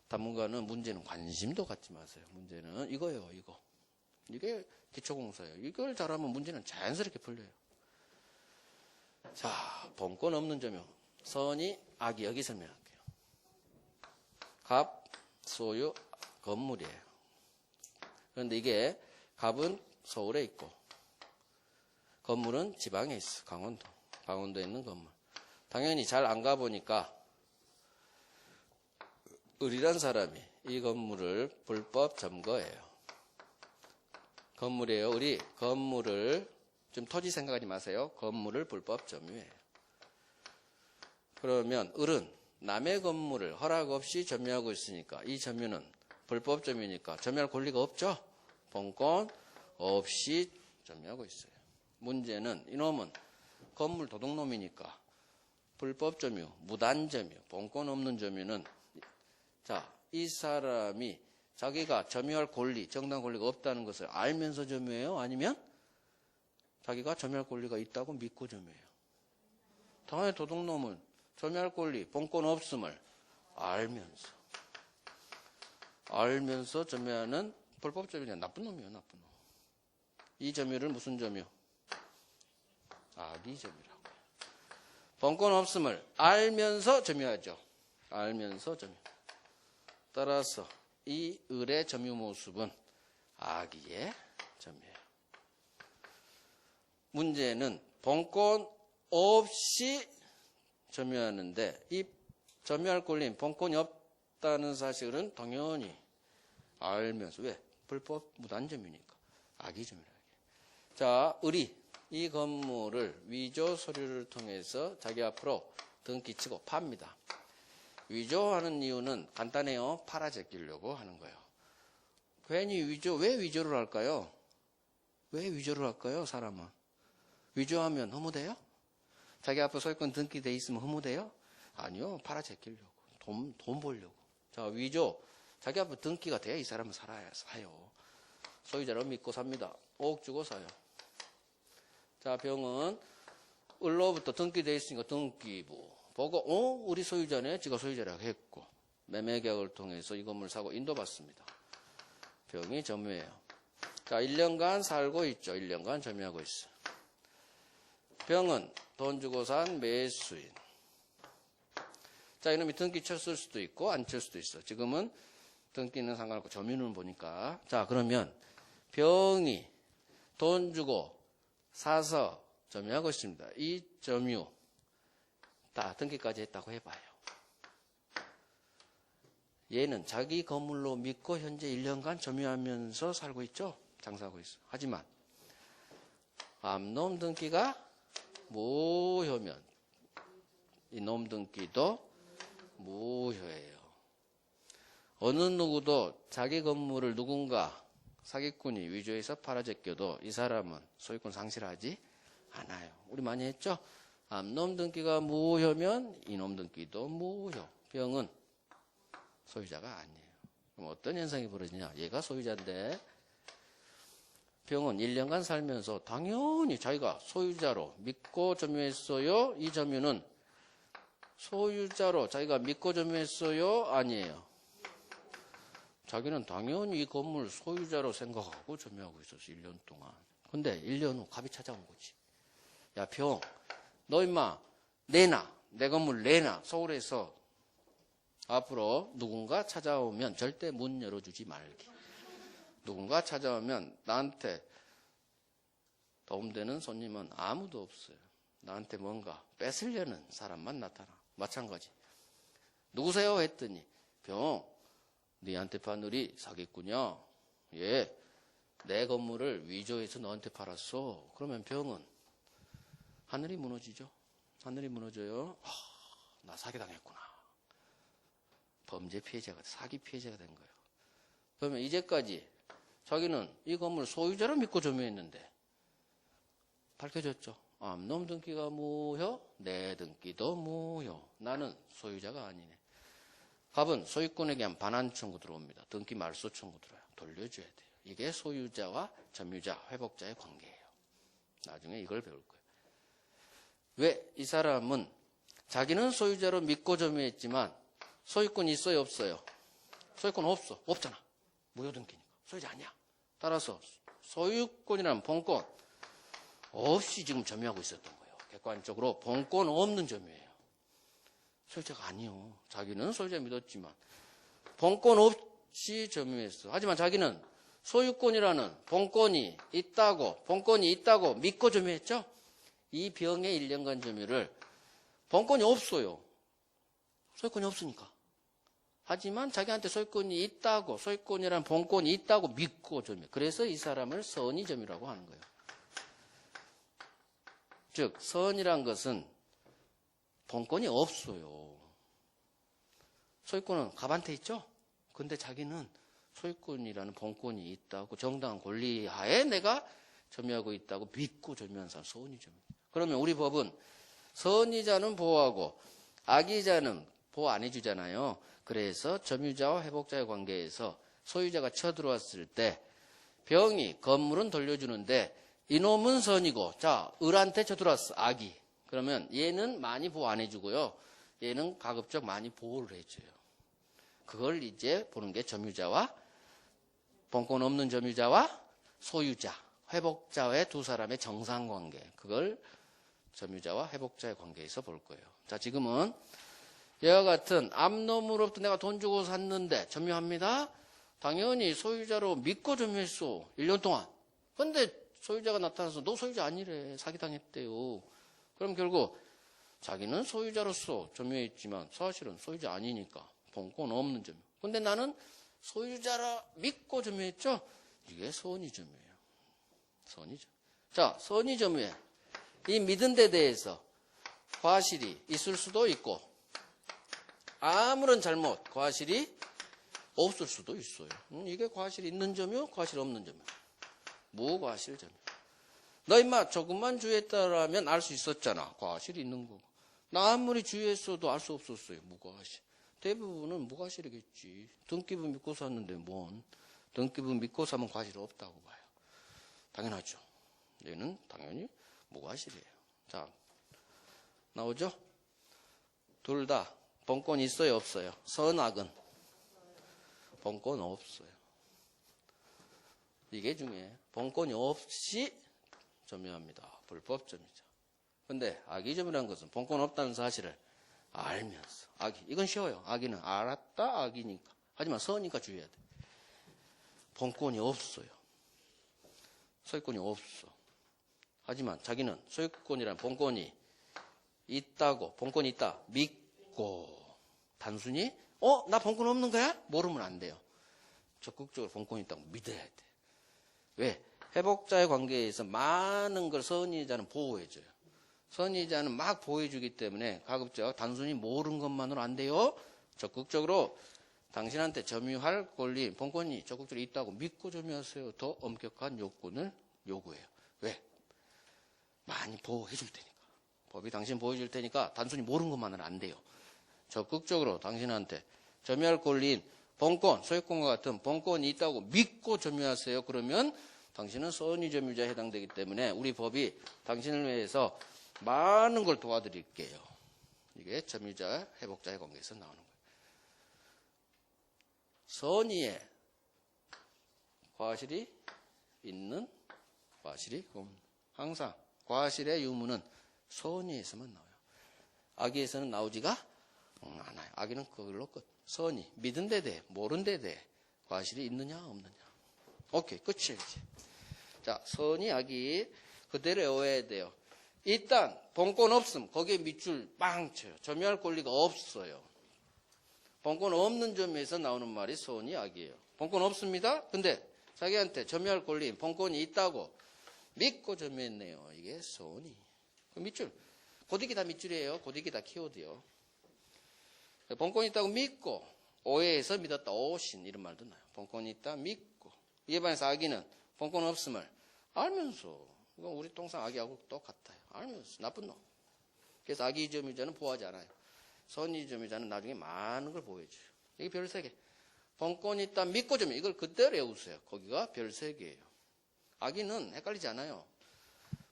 당분간은 문제는 관심도 갖지 마세요. 문제는 이거예요, 이거. 이게 기초공사예요. 이걸 잘하면 문제는 자연스럽게 풀려요. 자, 본권 없는 점요. 선이 악이 여기 설명할게요. 갑, 소유, 건물이에요. 그런데 이게 갑은 서울에 있고 건물은 지방에 있어. 강원도에 있는 건물. 당연히 잘 안 가보니까 을이란 사람이 이 건물을 불법 점거해요. 건물이에요. 을이 건물을, 좀 토지 생각하지 마세요. 건물을 불법 점유해요. 그러면 을은 남의 건물을 허락 없이 점유하고 있으니까 이 점유는 불법 점유니까 점유할 권리가 없죠. 본권 없이 점유하고 있어요. 문제는 이놈은 건물 도둑놈이니까 불법 점유, 무단 점유, 본권 없는 점유는, 자, 이 사람이 자기가 점유할 권리, 정당 권리가 없다는 것을 알면서 점유해요? 아니면 자기가 점유할 권리가 있다고 믿고 점유해요? 당연히 도둑놈은 점유할 권리, 본권 없음을 알면서 점유하는 불법 점유냐, 나쁜 놈이에요, 나쁜 놈. 이 점유를 무슨 점유? 악의 점유라고. 본권 없음을 알면서 점유하죠. 알면서 점유. 따라서 이 을의 점유 모습은 악의의 점유예요. 문제는 본권 없이 점유하는데 이 점유할 권리인 본권이 없다는 사실은 당연히 알면서, 왜? 불법 무단 점유니까 악의 점유라고. 자, 을이 이 건물을 위조 서류를 통해서 자기 앞으로 등기치고 팝니다. 위조하는 이유는 간단해요. 팔아 제끼려고 하는 거예요. 괜히 왜 위조를 할까요? 왜 위조를 할까요, 사람은? 위조하면 허무돼요? 자기 앞에 소유권 등기돼 있으면 허무돼요? 아니요. 팔아 제끼려고. 돈 벌려고. 자, 위조. 자기 앞에 등기가 돼야 이 사람은 사요. 소유자를 믿고 삽니다. 5억 주고 사요. 자, 병은 을로부터 등기돼 있으니까 등기부 보고, 우리 소유자네, 지가 소유자라고 했고, 매매계약을 통해서 이 건물을 사고 인도받습니다. 병이 점유해요. 자, 1년간 살고 있죠. 1년간 점유하고 있어요. 병은 돈 주고 산 매수인. 자, 이놈이 등기 쳤을 수도 있고, 안 쳤을 수도 있어. 지금은 등기는 상관없고, 점유는 보니까. 자, 그러면 병이 돈 주고 사서 점유하고 있습니다. 이 점유 다 등기까지 했다고 해봐요. 얘는 자기 건물로 믿고 현재 1년간 점유하면서 살고 있죠. 장사하고 있어. 하지만 암놈 등기가 무효면 이놈 등기도 무효예요. 어느 누구도 자기 건물을 누군가 사기꾼이 위조해서 팔아제껴도 이 사람은 소유권 상실하지 않아요. 우리 많이 했죠? 암놈 등기가 무효면 이놈 등기도 무효. 병은 소유자가 아니에요. 그럼 어떤 현상이 벌어지냐? 얘가 소유자인데 병은 1년간 살면서 당연히 자기가 소유자로 믿고 점유했어요? 이 점유는 소유자로 자기가 믿고 점유했어요? 아니에요. 자기는 당연히 이 건물 소유자로 생각하고 점유하고 있었어. 1년 동안. 근데 1년 후 갑이 찾아온 거지. 야, 병, 너 임마 내놔. 내 건물 내놔. 서울에서 앞으로 누군가 찾아오면 절대 문 열어주지 말기. 누군가 찾아오면 나한테 도움되는 손님은 아무도 없어요. 나한테 뭔가 뺏으려는 사람만 나타나. 마찬가지. 누구세요? 했더니 병, 너한테 판 을이 사기꾼이야. 예, 내 건물을 위조해서 너한테 팔았어. 그러면 병은 하늘이 무너지죠. 하늘이 무너져요. 나 사기당했구나. 범죄 피해자가, 사기 피해자가 된 거예요. 그러면 이제까지 자기는 이 건물 소유자로 믿고 점유했는데 밝혀졌죠. 암놈 등기가 무효, 내 등기도 무효. 나는 소유자가 아니네. 갑은 소유권에게 한 반환 청구 들어옵니다. 등기 말소 청구 들어와요. 돌려줘야 돼요. 이게 소유자와 점유자, 회복자의 관계예요. 나중에 이걸 배울 거예요. 왜? 이 사람은 자기는 소유자로 믿고 점유했지만 소유권이 있어요, 없어요? 소유권 없어. 없잖아. 무효등기니까. 소유자 아니야. 따라서 소유권이라는 본권 없이 지금 점유하고 있었던 거예요. 객관적으로 본권 없는 점유예요. 소유자가 아니요. 자기는 소유자 믿었지만 본권 없이 점유했어. 하지만 자기는 소유권이라는 본권이 있다고 믿고 점유했죠. 이 병의 1년간 점유를 본권이 없어요. 소유권이 없으니까. 하지만 자기한테 소유권이 있다고, 소유권이라는 본권이 있다고 믿고 점유. 그래서 이 사람을 선의 점유라고 하는 거예요. 즉 선이란 것은 본권이 없어요. 소유권은 갑한테 있죠. 근데 자기는 소유권이라는 본권이 있다고 정당한 권리 하에 내가 점유하고 있다고 믿고 점유한 사람 선의 점유. 그러면 우리 법은 선의자는 보호하고 악의자는 보호 안 해주잖아요. 그래서 점유자와 회복자의 관계에서 소유자가 쳐들어왔을 때 병이 건물은 돌려주는데 이놈은 선이고 자 을한테 쳐들어왔어 악이. 그러면 얘는 많이 보호 안 해주고요. 얘는 가급적 많이 보호를 해줘요. 그걸 이제 보는 게 점유자와 본권 없는 점유자와 소유자, 회복자의 두 사람의 정상관계. 그걸 점유자와 회복자의 관계에서 볼 거예요. 자, 지금은 이와 같은 암놈으로부터 내가 돈 주고 샀는데 점유합니다. 당연히 소유자로 믿고 점유했어. 1년 동안. 근데 소유자가 나타나서 너 소유자 아니래. 사기당했대요. 그럼 결국 자기는 소유자로서 점유했지만 사실은 소유자 아니니까 본권 없는 점유. 근데 나는 소유자라 믿고 점유했죠. 이게 선의 점유예요. 선의 점유. 자, 선의 점유에 이 믿은 데 대해서 과실이 있을 수도 있고 아무런 잘못, 과실이 없을 수도 있어요. 이게 과실이 있는 점유, 과실 없는 점유. 무과실 점유. 너 임마 조금만 주의했다라면 알 수 있었잖아. 과실이 있는 거고. 나 아무리 주의했어도 알 수 없었어요. 무과실. 대부분은 무과실이겠지. 등기부 믿고 샀는데 뭔. 등기부 믿고 사면 과실이 없다고 봐요. 당연하죠. 얘는 당연히 무과실이에요. 자, 나오죠? 둘 다 본권 있어요, 없어요? 선악은 본권 없어요. 이게 중요해요. 본권이 없이 점유합니다. 불법 점유죠. 근데 악의점유라는 것은 본권 없다는 사실을 알면서 악의. 이건 쉬워요. 악의는 알았다 악이니까. 하지만 선이니까 주의해야 돼. 본권이 없어요. 소유권이 없어. 하지만 자기는 소유권이란 본권이 있다고 본권이 있다 믿고 단순히 나 본권 없는 거야? 모르면 안 돼요. 적극적으로 본권이 있다고 믿어야 돼. 왜? 회복자의 관계에서 많은 걸 선의자는 보호해줘요. 선의자는 막 보호해주기 때문에 가급적 단순히 모르는 것만으로 안 돼요. 적극적으로 당신한테 점유할 권리, 본권이 적극적으로 있다고 믿고 점유하세요. 더 엄격한 요건을 요구해요. 왜? 많이 보호해줄 테니까. 법이 당신 보호해줄 테니까 단순히 모르는 것만으로 안 돼요. 적극적으로 당신한테 점유할 권리인 본권, 소유권과 같은 본권이 있다고 믿고 점유하세요. 그러면 당신은 선의 점유자에 해당되기 때문에 우리 법이 당신을 위해서 많은 걸 도와드릴게요. 이게 점유자, 회복자의 관계에서 나오는 거예요. 선의에 과실이 있는, 과실이 없는. 항상 과실의 유무는 선의에서만 나와요. 악의에서는 나오지가 않아요. 악의는 그걸로 끝. 선의, 믿은 데 대해, 모른 데 대해 과실이 있느냐 없느냐. 오케이, 끝이에요 이제. 자, 선의, 악의 그대로 외워야 돼요. 일단 본권 없음, 거기에 밑줄 빵 쳐요. 점유할 권리가 없어요. 본권 없는 점에서 나오는 말이 선의, 악이에요. 본권 없습니다. 근데 자기한테 점유할 권리, 본권이 있다고 믿고 점유했네요. 이게 선의. 그 밑줄, 고딕이 다 밑줄이에요. 고딕이 다 키워드요. 본권이 있다고 믿고 오해해서 믿었다. 오신 이런 말도 나요. 본권이 있다 믿고. 이에 반해서 악의는 본권 없음을 알면서, 이건 우리 통상 악의하고 똑같아요. 알면서 나쁜 놈. 그래서 악의 점유자는 보호하지 않아요. 선의 점유자는 나중에 많은 걸 보호해줘요. 이게 별 3개. 본권이 있다 믿고 점유. 이걸 그대로 외우세요. 거기가 별 3개예요. 악의는 헷갈리지 않아요.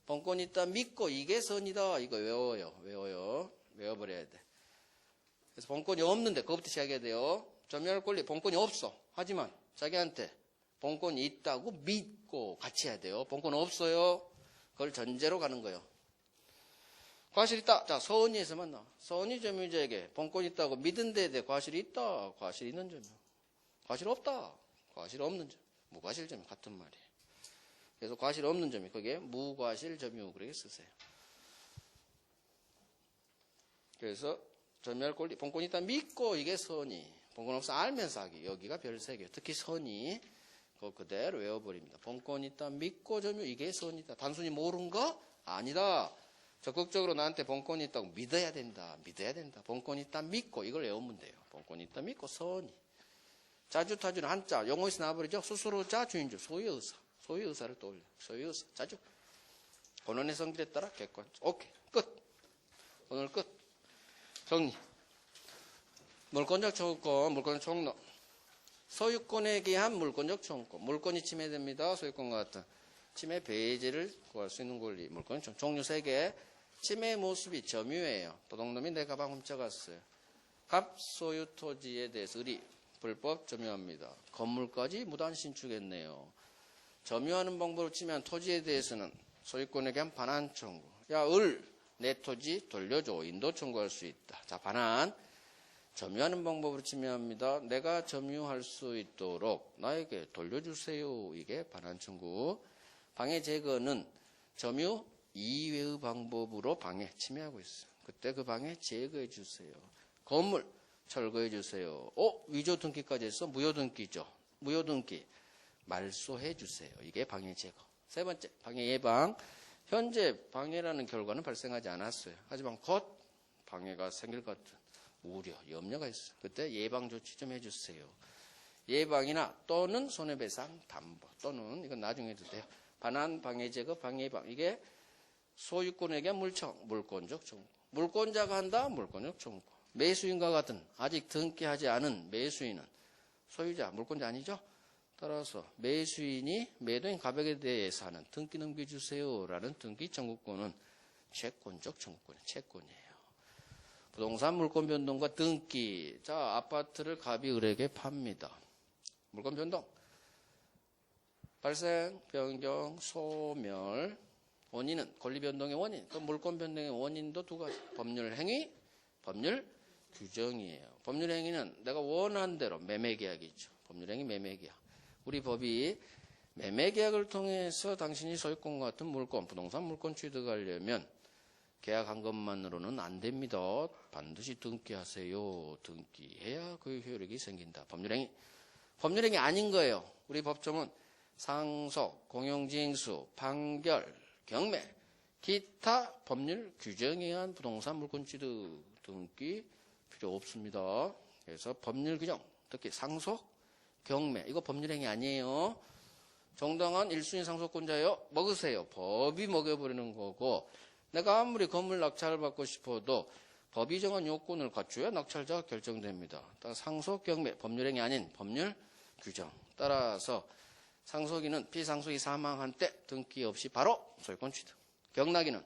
본권이 있다 믿고 이게 선이다. 이거 외워요. 외워버려야 돼. 그래서 본권이 없는데 그것부터 시작해야 돼요. 점유할 권리, 본권이 없어. 하지만 자기한테 본권이 있다고 믿고 같이 해야 돼요. 본권 없어요. 그걸 전제로 가는 거예요. 과실이 있다. 자, 서언이에서만 나와. 서언이 점유자에게 본권이 있다고 믿은 데에 대해 과실이 있다. 과실이 있는 점유. 과실 없다. 과실 없는 점유. 무과실 점유 같은 말이에요. 그래서 과실 없는 점유. 그게 무과실 점유 그렇게 쓰세요. 그래서 점유할 권리, 본권이 있다 믿고 이게 선이. 본권 없어 알면서 하기. 여기가 별세개요. 특히 선이 그거 그대로 외워버립니다. 본권이 있다 믿고 점유 이게 선이다. 단순히 모르는 거? 아니다. 적극적으로 나한테 본권이 있다고 믿어야 된다. 믿어야 된다. 본권이 있다 믿고 이걸 외우면 돼요. 본권이 있다 믿고 선이. 자주타주는 한자 용어에서 나와버리죠. 스스로자 주인주 소유의사. 소유의사를 떠올려. 소유의사. 자주. 본원의 성질에 따라 객관. 오케이. 끝. 오늘 끝. 정리. 물권적 청구권, 물권적 총론. 소유권에 기한 물권적 청구권. 물권이 침해됩니다. 소유권과 같은. 침해 배제를 구할 수 있는 권리. 물권 종류 3개. 침해 모습이 점유예요. 도둑놈이 내 가방 훔쳐갔어요. 갑 소유 토지에 대해서 의리. 불법 점유합니다. 건물까지 무단 신축했네요. 점유하는 방법을 치면 토지에 대해서는 소유권에 대한 반환 청구. 야, 내 토지 돌려줘. 인도 청구할 수 있다. 자, 반환. 점유하는 방법으로 침해합니다. 내가 점유할 수 있도록 나에게 돌려주세요. 이게 반환 청구. 방해 제거는 점유 이외의 방법으로 방해 침해하고 있어요. 그때 그 방해 제거해 주세요. 건물 철거해 주세요. 위조 등기까지 해서 무효 등기죠. 무효 등기 말소해 주세요. 이게 방해 제거. 3번째 방해 예방. 현재 방해라는 결과는 발생하지 않았어요. 하지만 곧 방해가 생길 것 같은 우려, 염려가 있어요. 그때 예방 조치 좀 해주세요. 예방이나 또는 손해배상 담보 또는 이건 나중에 해도 돼요. 반환, 방해 제거, 방해 예방. 이게 소유권에게 물권적 청구. 물권자가 한다. 물권적 청구. 매수인과 같은 아직 등기하지 않은 매수인은 소유자, 물권자 아니죠? 따라서 매수인이 매도인 가격에 대해서 하는 등기 넘겨주세요라는 등기 청구권은 채권적 청구권이에요. 채권이에요. 부동산 물권 변동과 등기. 자, 아파트를 갑이 을에게 팝니다. 물권 변동. 발생, 변경, 소멸. 원인은 권리 변동의 원인. 또 물권 변동의 원인도 2가지. 법률 행위, 법률 규정이에요. 법률 행위는 내가 원한 대로 매매계약이죠. 법률 행위 매매계약. 우리 법이 매매계약을 통해서 당신이 소유권과 같은 물권, 부동산 물권 취득하려면 계약한 것만으로는 안 됩니다. 반드시 등기하세요. 등기해야 그 효력이 생긴다. 법률행위. 법률행위 아닌 거예요. 우리 법조문 상속, 공용징수, 판결, 경매, 기타 법률 규정에 의한 부동산 물권 취득 등기 필요 없습니다. 그래서 법률 규정, 특히 상속, 경매 이거 법률행위 아니에요. 정당한 1순위 상속권자예요. 먹으세요. 법이 먹여버리는 거고 내가 아무리 건물 낙찰을 받고 싶어도 법이 정한 요건을 갖춰야 낙찰자가 결정됩니다. 상속, 경매, 법률행위 아닌 법률 규정. 따라서 상속인은 피상속이 사망한 때 등기 없이 바로 소유권 취득. 경락인은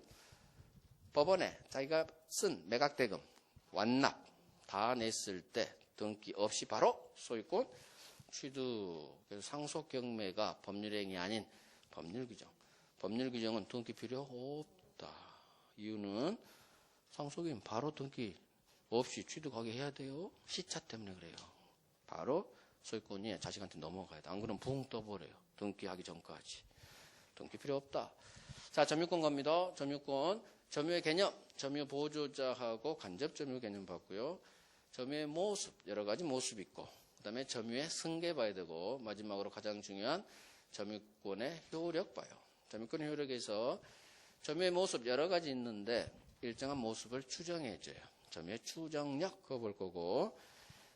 법원에 자기가 쓴 매각대금, 완납 다 냈을 때 등기 없이 바로 소유권 취득. 그래서 상속, 경매가 법률행위 아닌 법률 규정. 법률 규정은 등기 필요 없다. 이유는 상속인 바로 등기 없이 취득하게 해야 돼요. 시차 때문에 그래요. 바로 소유권이 자식한테 넘어가야 돼. 안 그러면 붕 떠버려요. 등기하기 전까지. 등기 필요 없다. 자, 점유권 갑니다. 점유권. 점유의 개념. 점유 보조자하고 간접 점유 개념 봤고요. 점유의 모습. 여러 가지 모습이 있고. 그 다음에 점유의 승계 봐야 되고. 마지막으로 가장 중요한 점유권의 효력 봐요. 점유권의 효력에서 점유의 모습 여러 가지 있는데 일정한 모습을 추정해줘요. 점유의 추정력 그거 볼 거고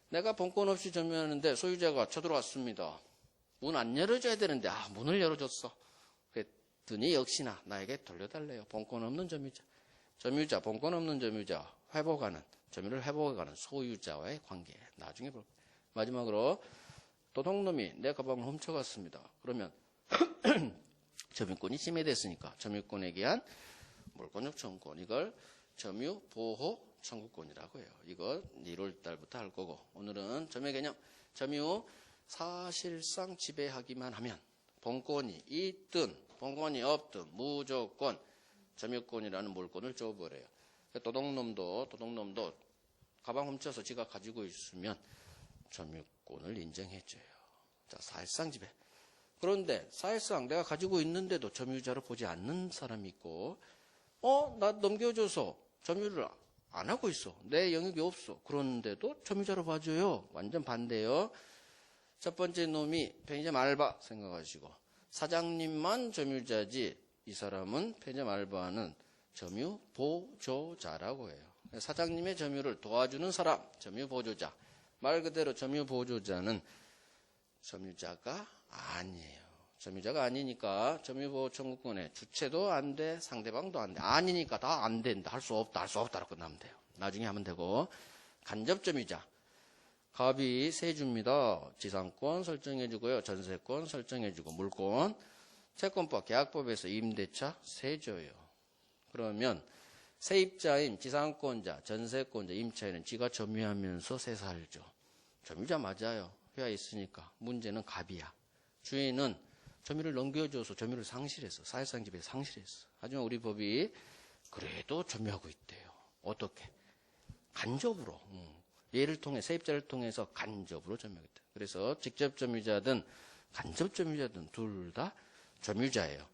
내가 본권 없이 점유하는데 소유자가 쳐들어왔습니다. 문 안 열어줘야 되는데 문을 열어줬어. 그랬더니 역시나 나에게 돌려달래요. 본권 없는 점유자. 점유자, 본권 없는 점유자 회복하는 점유를 회복해가는 소유자와의 관계 나중에 볼 거예요. 마지막으로 도둑놈이 내 가방을 훔쳐갔습니다. 그러면 점유권이 침해됐으니까 점유권에 기한 물권적 청구권 이걸 점유 보호 청구권이라고 해요. 이거 1월 달부터 할 거고, 오늘은 점유의 개념. 점유 사실상 지배하기만 하면 본권이 있든 본권이 없든 무조건 점유권이라는 물권을 줘버려요. 도둑놈도 가방 훔쳐서 지가 가지고 있으면 점유권을 인정해줘요. 자, 사실상 지배. 그런데 사실상 내가 가지고 있는데도 점유자로 보지 않는 사람이 있고, 나 넘겨줘서 점유를 안 하고 있어. 내 영역이 없어. 그런데도 점유자로 봐줘요. 완전 반대요. 첫 번째 놈이 편의점 알바 생각하시고, 사장님만 점유자지 이 사람은 편의점 알바는 점유 보조자라고 해요. 사장님의 점유를 도와주는 사람, 점유 보조자. 말 그대로 점유 보조자는 점유자가 아니에요. 점유자가 아니니까 점유보호 청구권의 주체도 안 돼, 상대방도 안 돼. 아니니까 다 안 된다. 할 수 없다라고 끝나면 돼요. 나중에 하면 되고. 간접 점유자. 갑이 세 줍니다. 지상권 설정해주고요. 전세권 설정해주고, 물권. 채권법, 계약법에서 임대차 세 줘요. 그러면 세입자인 지상권자, 전세권자, 임차인은 지가 점유하면서 세 살죠. 점유자 맞아요. 회화 있으니까. 문제는 갑이야. 주인은 점유를 넘겨줘서 점유를 상실했어. 사실상 지배 상실했어. 하지만 우리 법이 그래도 점유하고 있대요. 어떻게? 간접으로. 얘를 통해, 세입자를 통해서 간접으로 점유하겠다. 그래서 직접 점유자든 간접 점유자든 둘 다 점유자예요.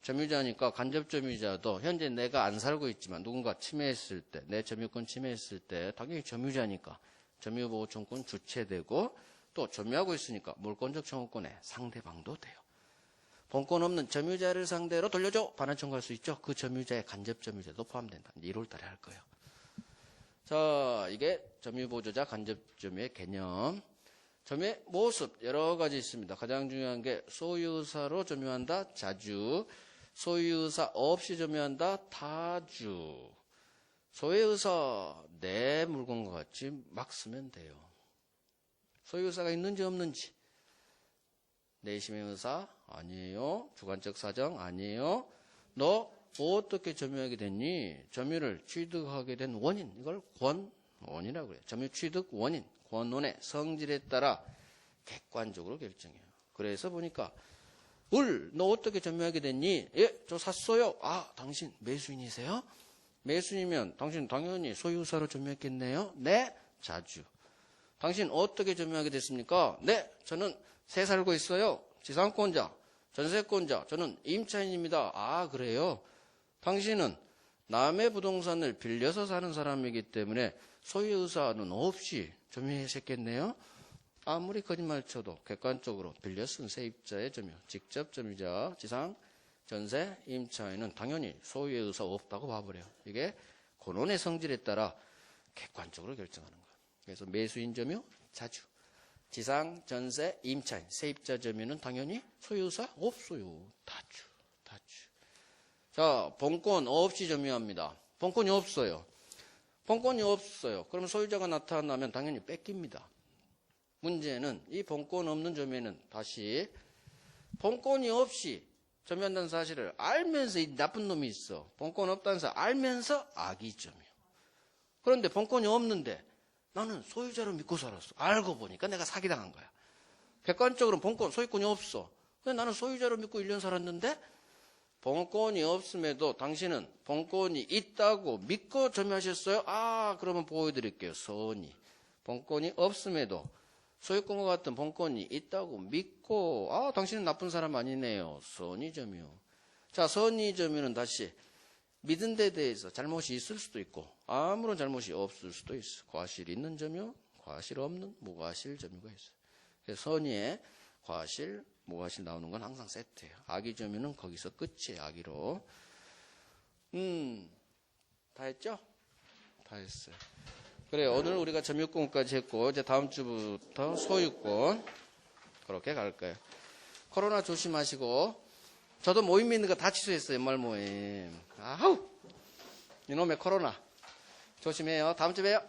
점유자니까 간접 점유자도 현재 내가 안 살고 있지만 누군가 침해했을 때, 내 점유권 침해했을 때 당연히 점유자니까 점유보호청구권 주체되고, 또 점유하고 있으니까 물권적 청구권의 상대방도 돼요. 본권 없는 점유자를 상대로 돌려줘 반환 청구할 수 있죠. 그 점유자의 간접 점유자도 포함된다. 1월 달에 할 거예요. 자, 이게 점유보조자 간접 점유의 개념. 점유의 모습 여러 가지 있습니다. 가장 중요한 게 소유의사로 점유한다, 자주. 소유의사 없이 점유한다, 타주. 소유의사 내 물건과 같이 막 쓰면 돼요. 소유의사가 있는지 없는지. 내심의 의사? 아니에요. 주관적 사정? 아니에요. 너 어떻게 점유하게 됐니? 점유를 취득하게 된 원인. 이걸 권원이라고 그래요. 점유 취득 원인. 권원의 성질에 따라 객관적으로 결정해요. 그래서 보니까 너 어떻게 점유하게 됐니? 예, 저 샀어요. 아, 당신 매수인이세요? 매수인이면 당신 당연히 소유의사로 점유했겠네요. 네, 자주. 당신 어떻게 점유하게 됐습니까? 네, 저는 새 살고 있어요. 지상권자, 전세권자, 저는 임차인입니다. 아, 그래요? 당신은 남의 부동산을 빌려서 사는 사람이기 때문에 소유의사는 없이 점유하셨겠네요. 아무리 거짓말 쳐도 객관적으로 빌려 쓴 세입자의 점유, 직접 점유자, 지상, 전세, 임차인은 당연히 소유의 의사 없다고 봐버려요. 이게 권원의 성질에 따라 객관적으로 결정하는 거예요. 그래서 매수인 점유, 자주. 지상, 전세, 임차인, 세입자 점유는 당연히 소유의사 없어요. 다주. 자, 본권 없이 점유합니다. 본권이 없어요. 그럼 소유자가 나타나면 당연히 뺏깁니다. 문제는 이 본권 없는 점유는 다시 본권이 없이 점유한다는 사실을 알면서 이 나쁜 놈이 있어. 본권 없다는 사실 알면서 악의 점유. 그런데 본권이 없는데 나는 소유자로 믿고 살았어. 알고 보니까 내가 사기당한 거야. 객관적으로는 본권, 소유권이 없어. 근데 나는 소유자로 믿고 1년 살았는데 본권이 없음에도 당신은 본권이 있다고 믿고 점유하셨어요? 아, 그러면 보여드릴게요. 선의. 본권이 없음에도 소유권과 같은 본권이 있다고 믿고, 아, 당신은 나쁜 사람 아니네요. 선의 점유. 자, 선의 점유는 다시 믿은 데 대해서 잘못이 있을 수도 있고 아무런 잘못이 없을 수도 있어. 과실 있는 점유, 과실 없는 무과실 점유가 있어요. 그래서 선의에 과실, 무과실 나오는 건 항상 세트예요. 악의 점유는 거기서 끝이에요. 악의로. 다 했죠? 다 했어요. 그래요. 오늘 우리가 점유권까지 했고 이제 다음 주부터 소유권 그렇게 갈 거예요. 코로나 조심하시고. 저도 모임 있는 거 다 취소했어요. 연말 모임. 아우, 이놈의 코로나. 조심해요. 다음 주에 봬요.